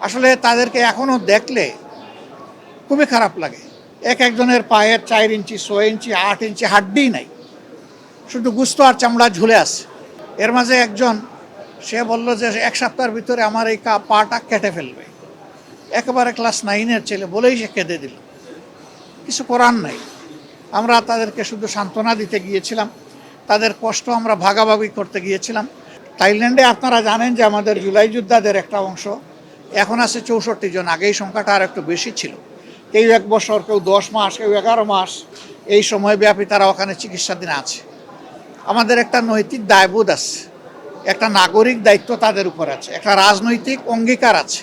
আসলে তাদেরকে এখনও দেখলে খুবই খারাপ লাগে। একজনের পায়ের 4 ইঞ্চি, 6 ইঞ্চি, 8 ইঞ্চি হাড্ডিই নাই, শুধু গুস্ত আর চামড়া ঝুলে আছে। এর মাঝে একজন সে বলল যে 1 সপ্তাহের ভিতরে আমার এই পাটা কেটে ফেলবে। একেবারে ক্লাস 9-এর ছেলে বলেই সে কেঁদে দিল। কিছু করার নাই। আমরা তাদেরকে শুধু সান্ত্বনা দিতে গিয়েছিলাম, তাদের কষ্ট আমরা ভাগাভাগি করতে গিয়েছিলাম। থাইল্যান্ডে আপনারা জানেন যে আমাদের জুলাই যোদ্ধাদের একটা অংশ এখন আছে 64 জন, আগে এই সংখ্যাটা আর একটু বেশি ছিল। কেউ 1 বছর, কেউ 10 মাস, কেউ 11 মাস, এই সময়ব্যাপী তারা ওখানে চিকিৎসাধীন আছে। আমাদের একটা নৈতিক দায়বোধ আছে, একটা নাগরিক দায়িত্ব তাদের উপর আছে, একটা রাজনৈতিক অঙ্গীকার আছে।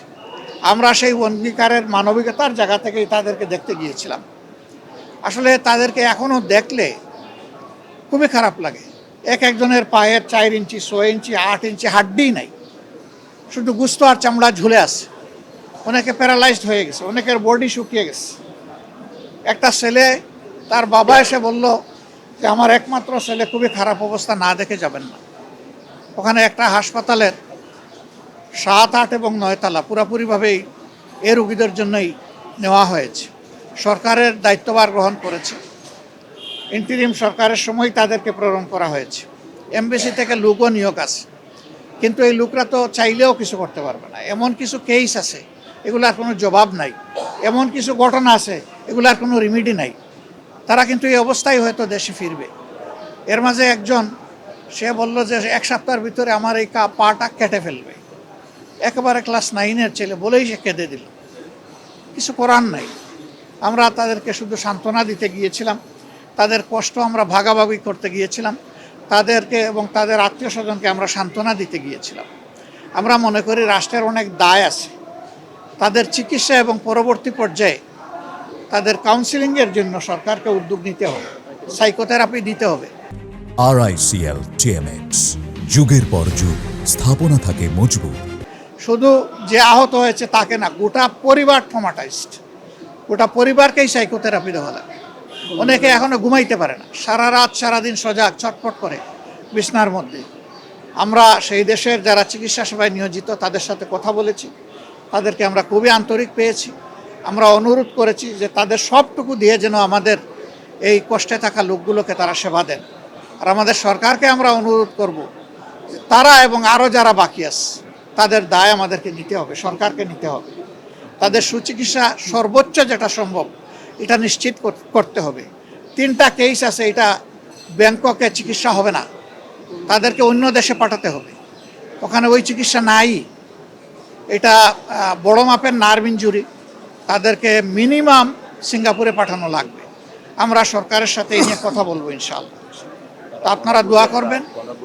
আমরা সেই অঙ্গীকারের মানবিকতার জায়গা থেকেই তাদেরকে দেখতে গিয়েছিলাম। আসলে তাদেরকে এখনও দেখলে খুবই খারাপ লাগে। একজনের পায়ের 4 ইঞ্চি, 6 ইঞ্চি, 8 ইঞ্চি হাড্ডিই নাই, শুধু গুস্ত আর চামড়া ঝুলে আছে। অনেকে প্যারালাইজড হয়ে গেছে, অনেকের বডি শুকিয়ে গেছে। একটা ছেলে, তার বাবা এসে বলল যে আমার একমাত্র ছেলে খুবই খারাপ অবস্থা, না দেখে যাবেন না। ওখানে একটা হাসপাতালের 7, 8 এবং 9 তলা পুরোপুরিভাবেই এ রোগীদের জন্যই নেওয়া হয়েছে। সরকারের দায়িত্বভার গ্রহণ করেছে, ইন্টিরিম সরকারের সময় তাদেরকে প্রেরণ করা হয়েছে। এমবিসি থেকে লোকও নিয়োগ আছে, কিন্তু এই লোকরা তো চাইলেও কিছু করতে পারবে না। এমন কিছু কেস আছে, এগুলার কোনো জবাব নাই। এমন কিছু ঘটনা আছে, এগুলার কোনো রিমিডি নাই। তারা কিন্তু এই অবস্থায় হয়তো দেশে ফিরবে। এর মাঝে একজন সে বলল যে 1 সপ্তাহের ভিতরে আমার এই পাটা কেটে ফেলবে। একেবারে ক্লাস 9-এর ছেলে বলেই সে কেঁদে দিল। কিছু করার নাই। আমরা তাদেরকে শুধু সান্ত্বনা দিতে গিয়েছিলাম, তাদের কষ্ট আমরা ভাগাভাগি করতে গিয়েছিলাম, তাদেরকে এবং তাদের আত্মীয় স্বজনকে আমরা সান্ত্বনা দিতে গিয়েছিলাম। আমরা মনে করি রাষ্ট্রের অনেক দায় আছে, তাদের চিকিৎসা এবং পরবর্তী পর্যায়ে তাদের কাউন্সিলিংয়ের জন্য সরকারকে উদ্যোগ নিতে হবে, সাইকোথেরাপি দিতে হবে। RICL TMX, যুগের পর যুগ স্থাপনা থাকে মজবুত। শুধু যে আহত হয়েছে তাকে না, গোটা পরিবার ট্রমাটাইজড। গোটা পরিবারকেই সাইকোথেরাপি দেওয়া লাগে। অনেকে এখনো ঘুমাইতে পারে না, সারা রাত সারাদিন সজাগ, ছটফট করে বিছনার মধ্যে। আমরা সেই দেশের যারা চিকিৎসা সেবায় নিয়োজিত তাদের সাথে কথা বলেছি, তাদেরকে আমরা খুবই আন্তরিক পেয়েছি। আমরা অনুরোধ করেছি যে তাদের সবটুকু দিয়ে যেন আমাদের এই কষ্টে থাকা লোকগুলোকে তারা সেবা দেন। আর আমাদের সরকারকে আমরা অনুরোধ করব যে তারা এবং আরও যারা বাকি আছে তাদের দায় আমাদেরকে নিতে হবে, সরকারকে নিতে হবে। তাদের সুচিকিৎসা সর্বোচ্চ যেটা সম্ভব এটা নিশ্চিত করতে হবে। 3টা কেস আছে, এটা ব্যাংককে চিকিৎসা হবে না, তাদেরকে অন্য দেশে পাঠাতে হবে, ওখানে ওই চিকিৎসা নাই। এটা বড় মাপের নার্ভ ইনজুরি, তাদেরকে মিনিমাম সিঙ্গাপুরে পাঠানো লাগবে। আমরা সরকারের সাথে এই নিয়ে কথা বলবো ইনশাআল্লাহ। তো আপনারা দোয়া করবেন